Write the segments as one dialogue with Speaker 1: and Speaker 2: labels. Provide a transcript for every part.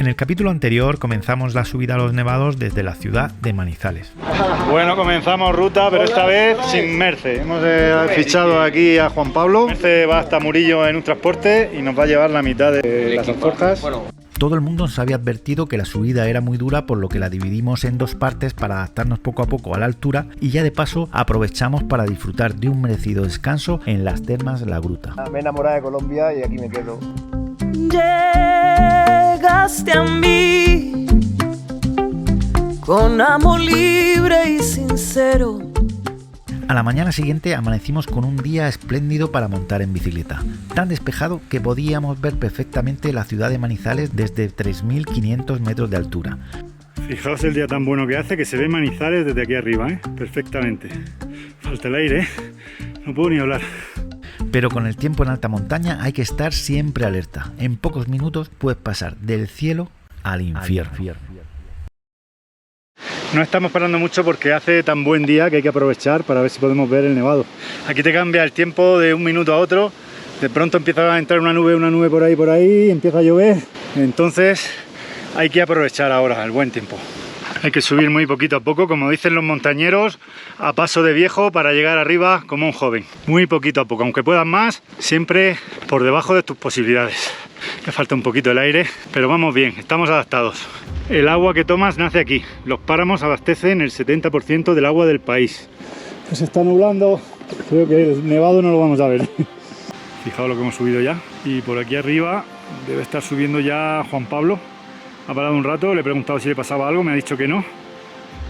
Speaker 1: En el capítulo anterior comenzamos la subida a los nevados desde la ciudad de Manizales.
Speaker 2: Bueno, comenzamos ruta, pero esta vez sin Merce. Hemos fichado aquí a Juan Pablo. Merce va hasta Murillo en un transporte y nos va a llevar la mitad de las alforjas.
Speaker 1: Todo el mundo nos había advertido que la subida era muy dura, por lo que la dividimos en dos partes para adaptarnos poco a poco a la altura, y ya de paso aprovechamos para disfrutar de un merecido descanso en las termas La Gruta.
Speaker 3: Me he enamorado de Colombia y aquí me quedo.
Speaker 4: Llegaste a mí con amor libre y sincero.
Speaker 1: A la mañana siguiente amanecimos con un día espléndido para montar en bicicleta, tan despejado que podíamos ver perfectamente la ciudad de Manizales desde 3.500 metros de altura.
Speaker 2: Fijaos el día tan bueno que hace, que se ve Manizales desde aquí arriba, perfectamente. Falta el aire, no puedo ni hablar.
Speaker 1: Pero con el tiempo en alta montaña hay que estar siempre alerta. En pocos minutos puedes pasar del cielo al infierno.
Speaker 2: No estamos parando mucho porque hace tan buen día que hay que aprovechar para ver si podemos ver el nevado. Aquí te cambia el tiempo de un minuto a otro. De pronto empieza a entrar una nube por ahí, empieza a llover. Entonces hay que aprovechar ahora el buen tiempo. Hay que subir muy poquito a poco, como dicen los montañeros, a paso de viejo para llegar arriba como un joven. Muy poquito a poco, aunque puedas más, siempre por debajo de tus posibilidades. Me falta un poquito el aire, pero vamos bien, estamos adaptados. El agua que tomas nace aquí. Los páramos abastecen el 70% del agua del país. Se está nublando, creo que el nevado no lo vamos a ver. Fijaos lo que hemos subido ya. Y por aquí arriba debe estar subiendo ya Juan Pablo. Ha parado un rato, le he preguntado si le pasaba algo, me ha dicho que no.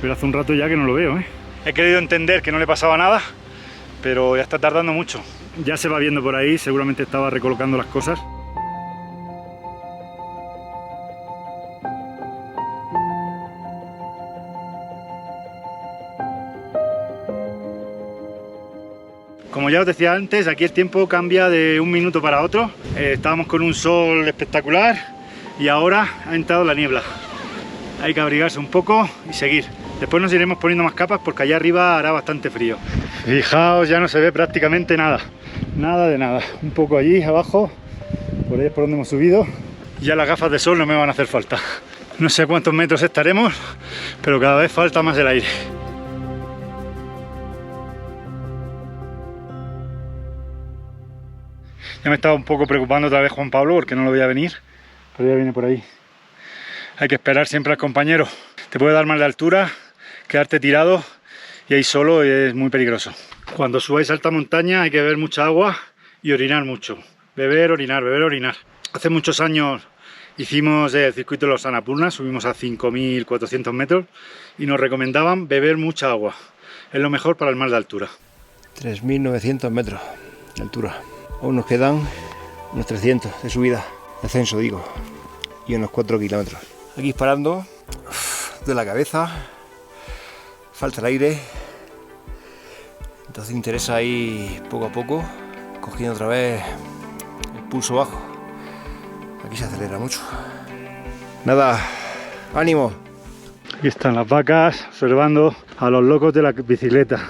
Speaker 2: Pero hace un rato ya que no lo veo, He querido entender que no le pasaba nada, pero ya está tardando mucho. Ya se va viendo por ahí, seguramente estaba recolocando las cosas. Como ya os decía antes, aquí el tiempo cambia de un minuto para otro. Estábamos con un sol espectacular y ahora ha entrado la niebla. Hay que abrigarse un poco y seguir. Después nos iremos poniendo más capas porque allá arriba hará bastante frío. Fijaos, ya no se ve prácticamente nada. Nada de nada. Un poco allí abajo, por ahí es por donde hemos subido. Ya las gafas de sol no me van a hacer falta. No sé cuántos metros estaremos, pero cada vez falta más el aire. Ya me estaba un poco preocupando otra vez Juan Pablo porque no lo veía venir, pero ya viene por ahí. Hay que esperar siempre al compañero. Te puede dar mal de altura, quedarte tirado y ahí solo es muy peligroso. Cuando subáis a alta montaña hay que beber mucha agua y orinar mucho. Beber, orinar, beber, orinar. Hace muchos años hicimos el circuito de los Annapurna, subimos a 5.400 metros y nos recomendaban beber mucha agua. Es lo mejor para el mal de altura.
Speaker 3: 3.900 metros de altura. Aún nos quedan unos 300 de subida, de ascenso digo, y unos 4 kilómetros. Aquí disparando de la cabeza, falta el aire, entonces interesa ir poco a poco, cogiendo otra vez el pulso bajo. Aquí se acelera mucho. Nada, ánimo.
Speaker 2: Aquí están las vacas observando a los locos de la bicicleta.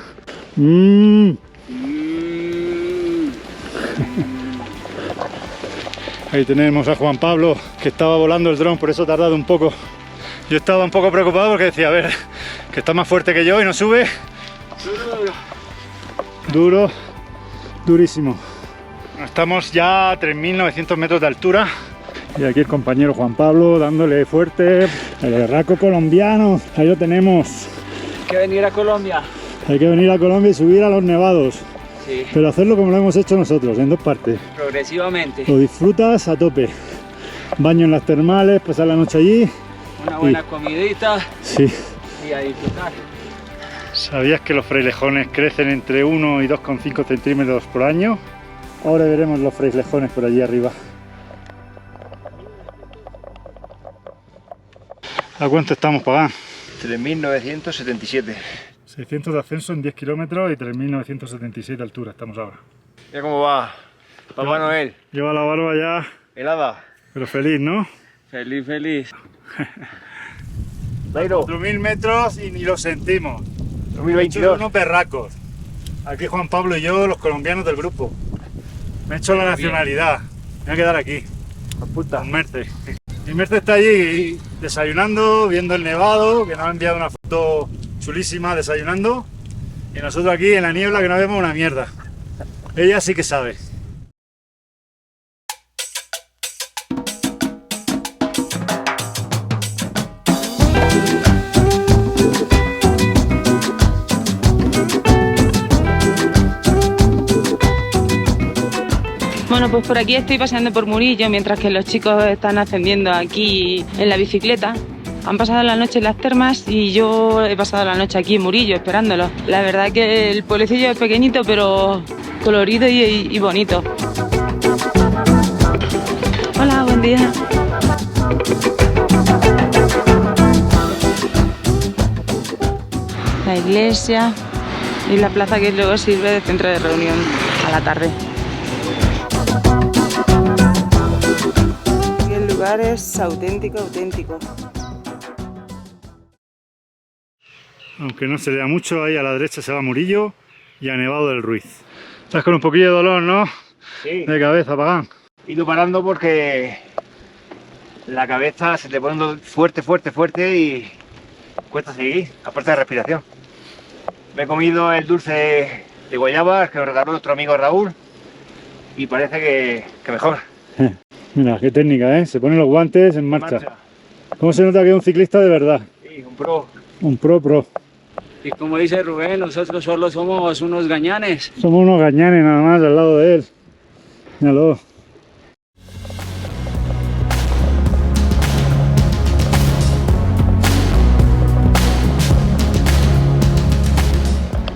Speaker 2: Ahí tenemos a Juan Pablo, que estaba volando el dron, por eso ha tardado un poco. Yo estaba un poco preocupado porque decía, a ver, que está más fuerte que yo y no sube. Duro, durísimo. Estamos ya a 3.900 metros de altura. Y aquí el compañero Juan Pablo dándole fuerte. El berraco colombiano, ahí lo tenemos.
Speaker 5: Hay que venir a Colombia.
Speaker 2: Hay que venir a Colombia y subir a los nevados.
Speaker 5: Sí.
Speaker 2: Pero hacerlo como lo hemos hecho nosotros, en dos partes.
Speaker 5: Progresivamente.
Speaker 2: Lo disfrutas a tope. Baño en las termales, pasar la noche allí.
Speaker 5: Una buena comidita.
Speaker 2: Sí.
Speaker 5: Y a disfrutar.
Speaker 2: ¿Sabías que los frailejones crecen entre 1 y 2,5 centímetros por año? Ahora veremos los frailejones por allí arriba. ¿A cuánto estamos, Pagán?
Speaker 3: 3.977.
Speaker 2: 600 de ascenso en 10 kilómetros y 3.976 de altura estamos ahora.
Speaker 3: Mira cómo va Papá Noel.
Speaker 2: Lleva la barba ya,
Speaker 3: Helada.
Speaker 2: pero feliz, ¿no?
Speaker 5: Feliz, feliz.
Speaker 2: 4.000 metros y ni lo sentimos.
Speaker 3: 2022.
Speaker 2: Unos berracos. Aquí Juan Pablo y yo, los colombianos del grupo. Me he hecho la nacionalidad. Me voy a quedar aquí.
Speaker 3: Puta.
Speaker 2: Con Merce. Mi Merce está allí desayunando, viendo el nevado, que nos ha enviado una foto chulísima desayunando. Y nosotros aquí en la niebla que no vemos una mierda. Ella sí que sabe.
Speaker 6: Bueno, pues por aquí estoy paseando por Murillo mientras que los chicos están ascendiendo aquí en la bicicleta. Han pasado la noche en las termas y yo he pasado la noche aquí en Murillo esperándolos. La verdad que el pueblecillo es pequeñito pero colorido y bonito. Hola, buen día. La iglesia y la plaza que luego sirve de centro de reunión a la tarde. El lugar es auténtico, auténtico.
Speaker 2: Aunque no se le da mucho, ahí a la derecha se va Murillo y a Nevado del Ruiz. Estás con un poquillo de dolor, ¿no?
Speaker 3: Sí.
Speaker 2: De cabeza, Pagán.
Speaker 3: He ido parando porque la cabeza se te pone fuerte, fuerte, fuerte y cuesta seguir, aparte de respiración. Me he comido el dulce de guayabas que nos regaló nuestro amigo Raúl y parece que mejor.
Speaker 2: Mira, qué técnica, ¿eh? Se ponen los guantes en marcha. ¿Cómo se nota que es un ciclista de verdad?
Speaker 3: Sí, un pro.
Speaker 2: Un pro.
Speaker 5: Y como dice Rubén, nosotros solo somos unos gañanes.
Speaker 2: Somos unos gañanes nada más al lado de él. Míralo.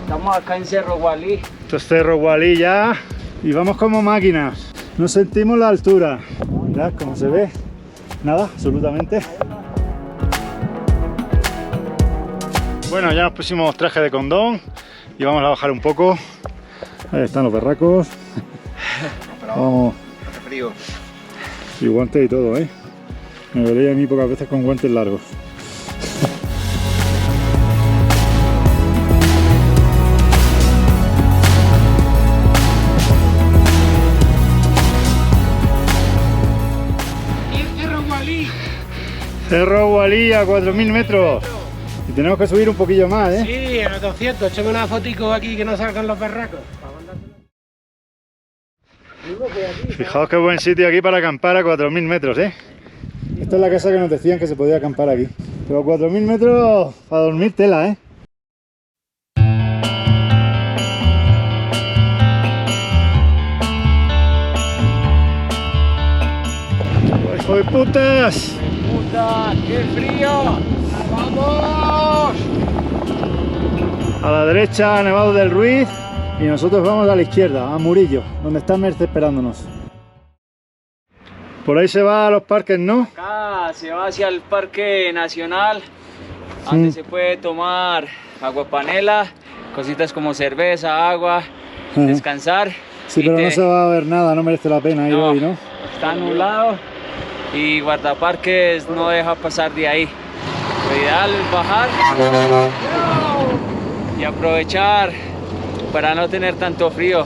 Speaker 5: Estamos acá en Cerro Gualí.
Speaker 2: Esto es Cerro Gualí ya. Y vamos como máquinas. No sentimos la altura. Mirad cómo se ve. Nada, absolutamente. Bueno, ya nos pusimos traje de condón y vamos a bajar un poco. Ahí están los berracos. Vamos.
Speaker 3: Frío.
Speaker 2: Y guantes y todo, ¿eh? Me veréis a mí pocas veces con guantes largos. Cerro Gualí a 4.000 metros. Y tenemos que subir un poquillo más, ¿eh?
Speaker 7: Sí, a los 200. Échame una fotico aquí que no salgan los berracos.
Speaker 2: Fijaos qué buen sitio aquí para acampar a 4.000 metros, ¿eh? Esta es la casa que nos decían que se podía acampar aquí. Pero a 4.000 metros para dormir tela, ¿eh? ¡Hijo de putas!
Speaker 5: ¡Puta, qué frío! ¡Vamos!
Speaker 2: A la derecha, Nevado del Ruiz, y nosotros vamos a la izquierda, a Murillo, donde está Merce esperándonos. Por ahí se va a los parques, ¿no?
Speaker 5: Acá se va hacia el Parque Nacional, donde se puede tomar aguapanela, cositas como cerveza, agua, descansar.
Speaker 2: Sí,
Speaker 5: y
Speaker 2: pero no se va a ver nada, no merece la pena ir hoy, ¿no?
Speaker 5: Está nublado y guardaparques no deja pasar de ahí. Lo ideal es bajar y aprovechar para no tener tanto frío,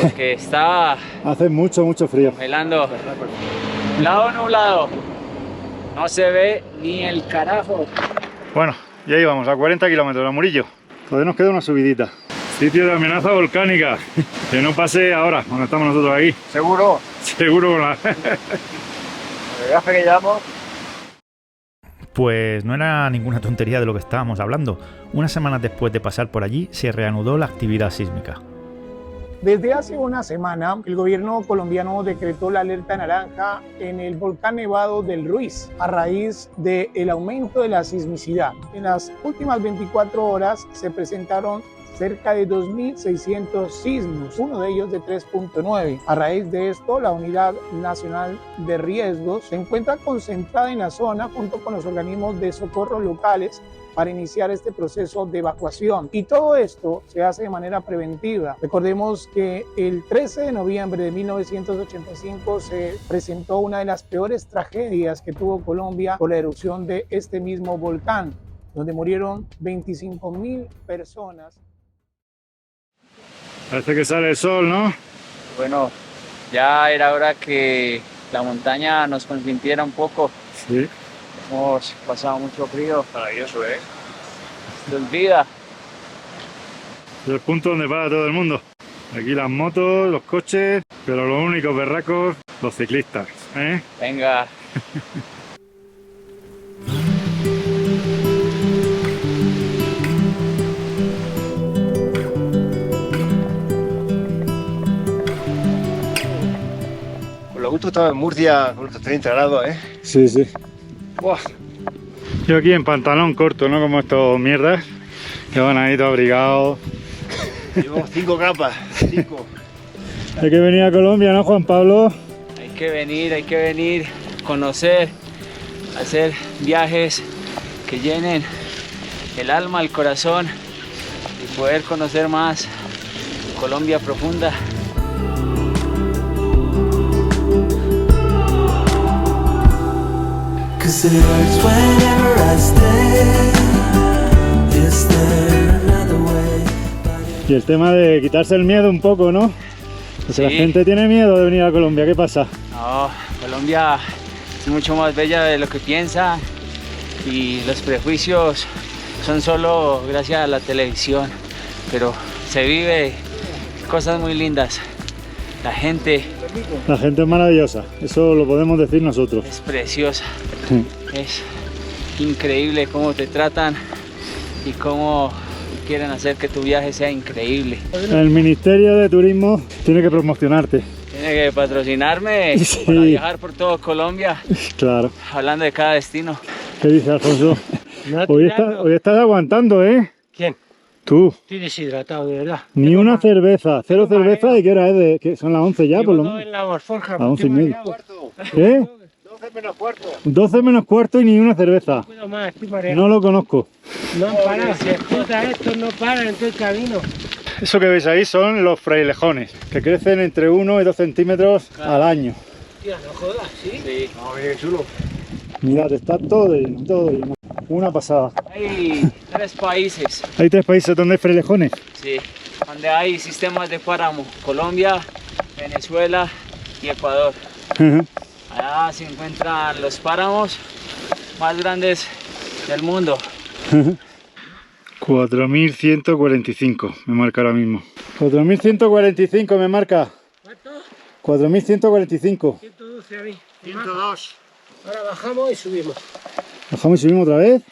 Speaker 5: porque está
Speaker 2: Hace mucho frío.
Speaker 5: helando. Nublado, no se ve ni el carajo.
Speaker 2: Bueno, y ahí vamos, a 40 kilómetros a Murillo. Todavía nos queda una subidita. Sitio de amenaza volcánica. Que no pase ahora, cuando estamos nosotros aquí.
Speaker 3: ¿Seguro?
Speaker 2: Seguro con la...
Speaker 3: El viaje que llevamos.
Speaker 1: Pues no era ninguna tontería de lo que estábamos hablando. Unas semanas después de pasar por allí, se reanudó la actividad sísmica.
Speaker 7: Desde hace una semana, el gobierno colombiano decretó la alerta naranja en el volcán Nevado del Ruiz a raíz del aumento de la sismicidad. En las últimas 24 horas se presentaron cerca de 2.600 sismos, uno de ellos de 3.9. A raíz de esto, la Unidad Nacional de Riesgos se encuentra concentrada en la zona junto con los organismos de socorro locales para iniciar este proceso de evacuación. Y todo esto se hace de manera preventiva. Recordemos que el 13 de noviembre de 1985 se presentó una de las peores tragedias que tuvo Colombia por la erupción de este mismo volcán, donde murieron 25.000 personas.
Speaker 2: Parece que sale el sol, ¿no?
Speaker 5: Bueno, ya era hora que la montaña nos consintiera un poco.
Speaker 2: Sí.
Speaker 5: Hemos pasado mucho frío.
Speaker 3: Maravilloso, ¿eh?
Speaker 5: Se olvida.
Speaker 2: Es el punto donde para todo el mundo. Aquí las motos, los coches, pero los únicos berracos, los ciclistas, ¿eh?
Speaker 5: Venga.
Speaker 3: Por lo gusto estaba en Murcia con nuestros 30 grados, ¿eh?
Speaker 2: Sí, sí.
Speaker 3: Buah.
Speaker 2: Yo aquí en pantalón corto, ¿no? Como estos mierdas, que van ahí todos abrigados.
Speaker 3: Llevamos 5 capas, 5.
Speaker 2: Hay que venir a Colombia, ¿no, Juan Pablo?
Speaker 5: Hay que venir, conocer, hacer viajes que llenen el alma, el corazón y poder conocer más Colombia profunda.
Speaker 4: Cause it hurts whenever I stay. Is there another way?
Speaker 2: Y el tema de quitarse el miedo un poco, ¿no? Porque la
Speaker 5: Sí.
Speaker 2: gente tiene miedo de venir a Colombia, ¿qué pasa?
Speaker 5: No, Colombia es mucho más bella de lo que piensa y los prejuicios son solo gracias a la televisión, pero se vive cosas muy lindas. La gente
Speaker 2: La gente es maravillosa, eso lo podemos decir nosotros.
Speaker 5: es preciosa, es increíble cómo te tratan y cómo quieren hacer que tu viaje sea increíble.
Speaker 2: El Ministerio de Turismo tiene que promocionarte.
Speaker 5: Tiene que patrocinarme
Speaker 2: Sí.
Speaker 5: para viajar por todo Colombia,
Speaker 2: Claro.
Speaker 5: hablando de cada destino.
Speaker 2: ¿Qué dice Alfonso? Hoy estás aguantando, ¿eh?
Speaker 3: ¿Quién?
Speaker 2: Tú.
Speaker 8: Estoy deshidratado, de verdad.
Speaker 2: Ni una cerveza, cero cerveza. ¿Y qué hora es? Que son las 11 ya, por lo
Speaker 8: Llevo
Speaker 2: menos.
Speaker 8: en la alforja,
Speaker 2: A 11 y
Speaker 8: estoy
Speaker 2: media.
Speaker 8: mareado.
Speaker 2: ¿Qué?
Speaker 3: 12 menos cuarto.
Speaker 2: 12 menos cuarto y ni una cerveza.
Speaker 8: No puedo más, estoy mareado.
Speaker 2: No lo conozco.
Speaker 8: No han parado, si escuchas esto, no paran en todo el camino.
Speaker 2: Eso que veis ahí son los frailejones, que crecen entre 1 y 2 centímetros al año.
Speaker 8: Tía, no jodas, ¿sí?
Speaker 5: Sí.
Speaker 3: No, bien chulo.
Speaker 2: Mirad, está todo lleno, todo lleno. Una pasada.
Speaker 5: Hay 3 países,
Speaker 2: Hay 3 países donde hay frailejones.
Speaker 5: sí, donde hay sistemas de páramo: Colombia, Venezuela y Ecuador. Allá se encuentran los páramos más grandes del mundo.
Speaker 2: 4.145 me marca ahora mismo. 4.145 me marca.
Speaker 8: ¿Cuánto?
Speaker 2: 4.145.
Speaker 8: 112 a mí.
Speaker 3: 102.
Speaker 8: Ahora bajamos y subimos.
Speaker 2: Bajamos y subimos otra vez.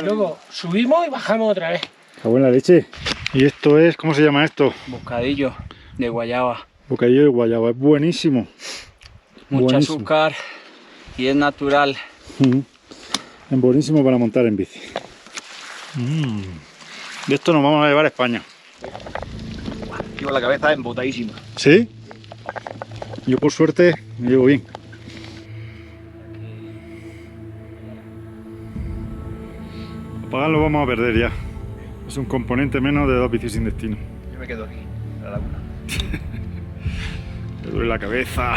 Speaker 8: Luego subimos y bajamos otra vez.
Speaker 2: Cago en la leche. Y esto es, ¿cómo se llama esto?
Speaker 5: Bocadillo de guayaba,
Speaker 2: Bocadillo de guayaba. Es buenísimo.
Speaker 5: mucho
Speaker 2: Buenísimo.
Speaker 5: azúcar y es natural.
Speaker 2: Es buenísimo para montar en bici. De esto nos vamos a llevar a España.
Speaker 3: Llevo la cabeza embotadísima.
Speaker 2: ¿Sí? Yo por suerte me llevo bien. Apagar lo vamos a perder ya. Es un componente menos de 2 bicis sin destino.
Speaker 3: Yo me quedo aquí, en la laguna.
Speaker 2: Me duele la cabeza.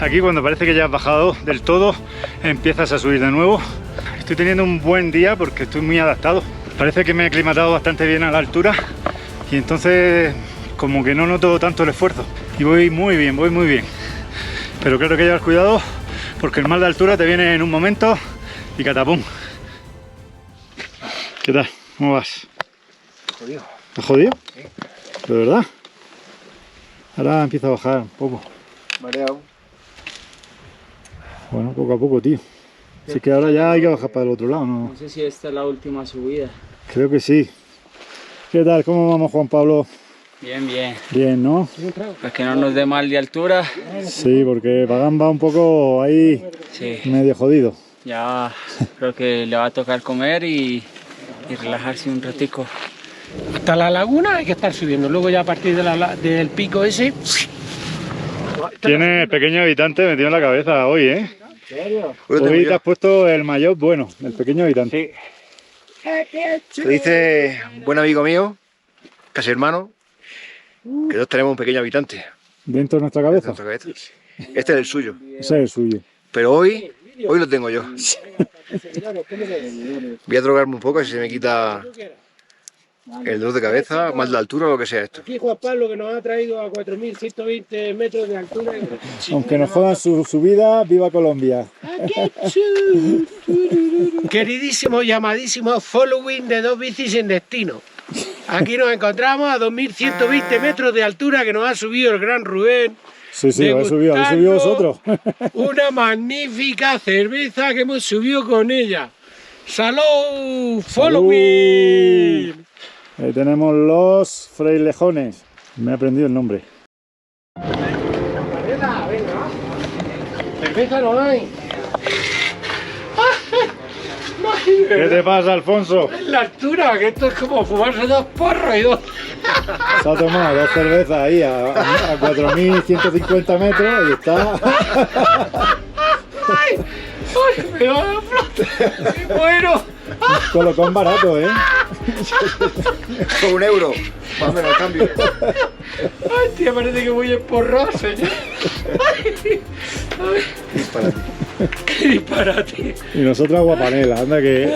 Speaker 2: Aquí cuando parece que ya has bajado del todo, empiezas a subir de nuevo. Estoy teniendo un buen día porque estoy muy adaptado. Parece que me he aclimatado bastante bien a la altura y entonces como que no noto tanto el esfuerzo. Y voy muy bien, voy muy bien. Pero claro que llevar cuidado porque el mal de altura te viene en un momento y catapum. ¿Qué tal? ¿Cómo vas?
Speaker 3: Jodido.
Speaker 2: ¿Estás jodido? Sí. ¿De verdad? Ahora empieza a bajar un poco.
Speaker 3: Mareado.
Speaker 2: Bueno, poco a poco, tío. Así que ahora ya hay que bajar para el otro lado, ¿no?
Speaker 5: No sé si esta es la última subida.
Speaker 2: Creo que sí. ¿Qué tal? ¿Cómo vamos, Juan Pablo?
Speaker 5: Bien, bien.
Speaker 2: Bien, ¿no?
Speaker 5: Para que no nos dé mal de altura.
Speaker 2: Sí, porque Pagán va un poco ahí
Speaker 5: Sí,
Speaker 2: medio jodido.
Speaker 5: ya creo que le va a tocar comer y relajarse un ratico.
Speaker 8: Hasta la laguna hay que estar subiendo. Luego ya a partir de del pico ese...
Speaker 2: Tiene el pequeño habitante metido en la cabeza hoy, ¿eh?
Speaker 3: ¿En serio?
Speaker 2: Hoy te has puesto el maillot bueno, el pequeño habitante.
Speaker 3: Te dice un buen amigo mío, casi hermano, que todos tenemos un pequeño habitante
Speaker 2: Dentro de nuestra
Speaker 3: dentro
Speaker 2: cabeza.
Speaker 3: de nuestra cabeza. Este es el suyo,
Speaker 2: Ese es el suyo.
Speaker 3: pero hoy lo tengo yo. Voy a drogarme un poco si se me quita el dolor de cabeza, mal de altura o lo que sea esto.
Speaker 8: Aquí Juan Pablo, que nos ha traído a 4.120 metros de altura.
Speaker 2: Aunque nos jodan su subida, viva Colombia.
Speaker 8: Queridísimo y amadísimo following de Dos Bicis en Destino. Aquí nos encontramos a 2.120 metros de altura que nos ha subido el gran Rubén.
Speaker 2: Sí, habéis subido vosotros.
Speaker 8: Una magnífica cerveza que hemos subido con ella. ¡Salud! ¡Following!
Speaker 2: Ahí tenemos los frailejones. Me he aprendido el nombre.
Speaker 8: Cerveza no hay.
Speaker 2: ¿Qué te pasa, Alfonso?
Speaker 8: La altura, que esto es como fumarse 2 porros y 2.
Speaker 2: Se ha tomado 2 cervezas ahí a 4.150 metros y está...
Speaker 8: ¡Ay! ¡Me va a dar flota! ¡Me muero!
Speaker 2: Colocón barato, ¿eh?
Speaker 3: Con €1, más o menos cambio.
Speaker 8: ¡Ay, tío! Parece que voy emporrado, señor. ¡Ay! ¡Ay!
Speaker 3: Disparate.
Speaker 8: ¡Qué disparate!
Speaker 2: Y nosotros aguapanela, anda que...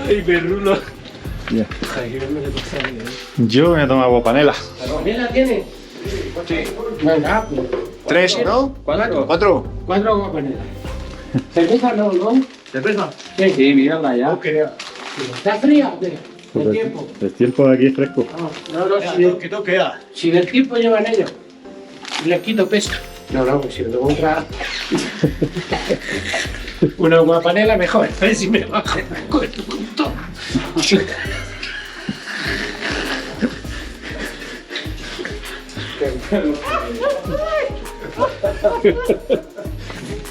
Speaker 8: ¡Ay, perrulo!
Speaker 2: Ya. Yo me tomo aguapanela.
Speaker 8: ¿La comida tiene? Sí. Venga, pues.
Speaker 3: 3, ¿no?
Speaker 8: 4.
Speaker 3: 4.
Speaker 8: 4 aguapanelas. ¿Cerveza no?
Speaker 3: ¿Cerveza?
Speaker 5: Sí, mírala ya.
Speaker 8: ¿Está fría? ¿El tiempo?
Speaker 2: El tiempo de aquí es fresco.
Speaker 8: No, si del tiempo llevan ellos, les quito peso. No, pues si me tomo una aguapanela mejor. A ver si me bajo.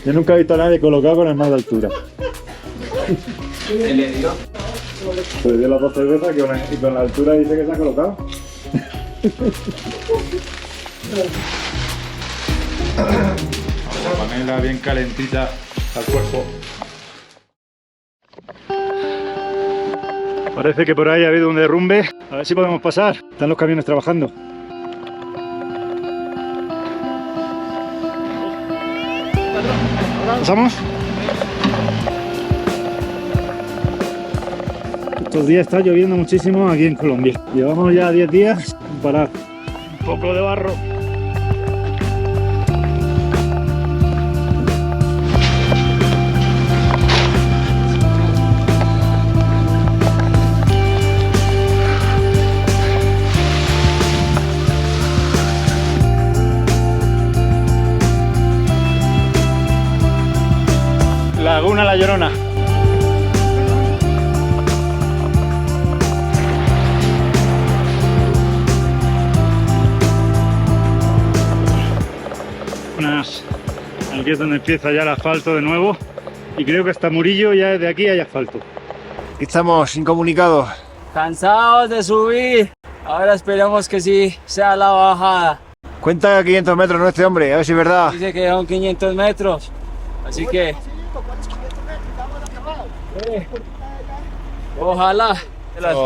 Speaker 2: Yo nunca he visto a nadie colocado con el más de altura.
Speaker 5: ¿Qué le dio?
Speaker 2: Se dio las 2 cervezas y con la altura dice que se ha colocado. La panela bien calentita al cuerpo. Parece que por ahí ha habido un derrumbe. A ver si podemos pasar. Están los camiones trabajando. ¿Pasamos? Estos días está lloviendo muchísimo aquí en Colombia. Llevamos ya 10 días sin parar. Un poco de barro. Laguna La Llorona. Aquí es donde empieza ya el asfalto de nuevo y creo que hasta Murillo ya desde aquí hay asfalto.
Speaker 3: Aquí estamos incomunicados.
Speaker 5: Cansados de subir. Ahora esperemos que sí sea la bajada.
Speaker 3: Cuenta 500 metros, ¿no? Este hombre, a ver si es verdad.
Speaker 5: Dice que son 500 metros. Así que... ojalá.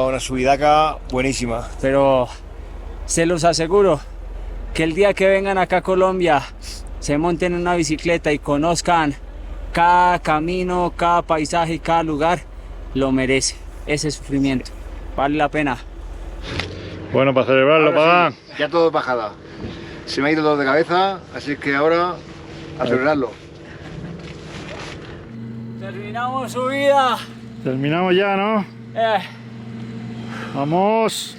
Speaker 3: Una subidaca buenísima.
Speaker 5: Pero se los aseguro que el día que vengan acá a Colombia, se monten en una bicicleta y conozcan cada camino, cada paisaje y cada lugar, lo merece. Ese sufrimiento vale la pena.
Speaker 2: Bueno, para celebrarlo, Pagán.
Speaker 3: Sí, ya todo es bajada. Se me ha ido todo de cabeza, así que ahora a celebrarlo.
Speaker 5: Terminamos subida.
Speaker 2: Terminamos ya, ¿no? Vamos.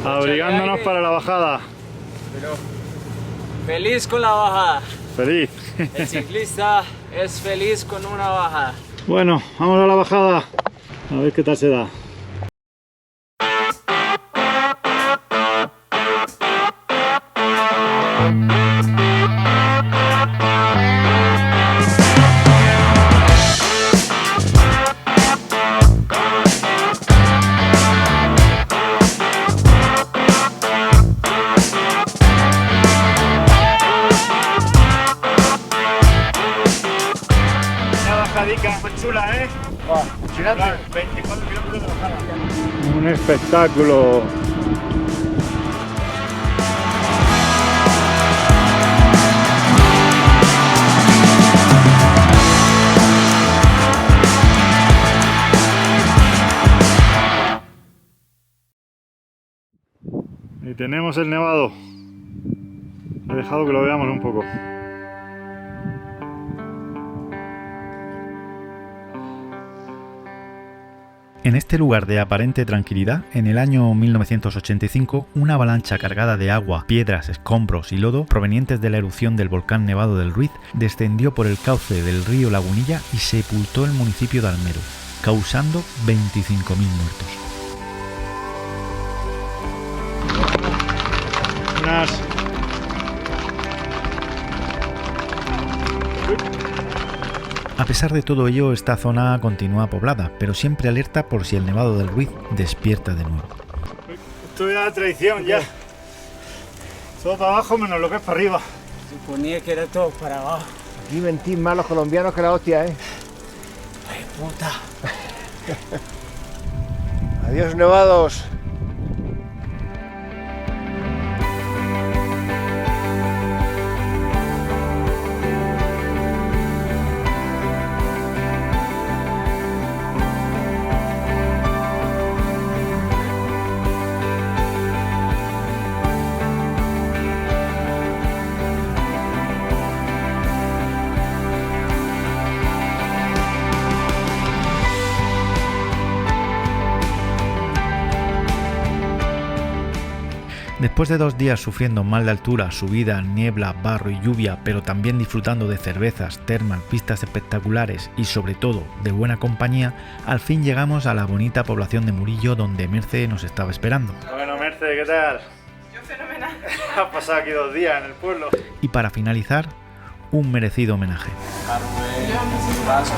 Speaker 2: Abrigándonos para la bajada.
Speaker 5: Pero feliz con la bajada.
Speaker 2: Feliz.
Speaker 5: El ciclista es feliz con una bajada.
Speaker 2: Bueno, vamos a la bajada. A ver qué tal se da. Una bajadica muy chula. Un espectáculo. Y tenemos el nevado. He dejado que lo veamos un poco.
Speaker 1: En este lugar de aparente tranquilidad, en el año 1985, una avalancha cargada de agua, piedras, escombros y lodo provenientes de la erupción del volcán Nevado del Ruiz descendió por el cauce del río Lagunilla y sepultó el municipio de Almero, causando 25.000 muertos. A pesar de todo ello, esta zona continúa poblada, pero siempre alerta por si el Nevado del Ruiz despierta de nuevo.
Speaker 2: Esto era la tradición ya. Todo para abajo menos lo que es para arriba.
Speaker 5: Suponía que era todo para abajo.
Speaker 3: Aquí mentís más los colombianos que la hostia, ¿eh?
Speaker 5: ¡Ay, puta!
Speaker 3: Adiós, nevados.
Speaker 1: Después de 2 días sufriendo mal de altura, subida, niebla, barro y lluvia, pero también disfrutando de cervezas, termas, vistas espectaculares y sobre todo de buena compañía, al fin llegamos a la bonita población de Murillo donde Merce nos estaba esperando.
Speaker 2: Bueno, Merce, ¿qué tal?
Speaker 6: Yo fenomenal.
Speaker 2: Has pasado aquí 2 días en el pueblo.
Speaker 1: Y para finalizar, un merecido homenaje.
Speaker 5: Vasco.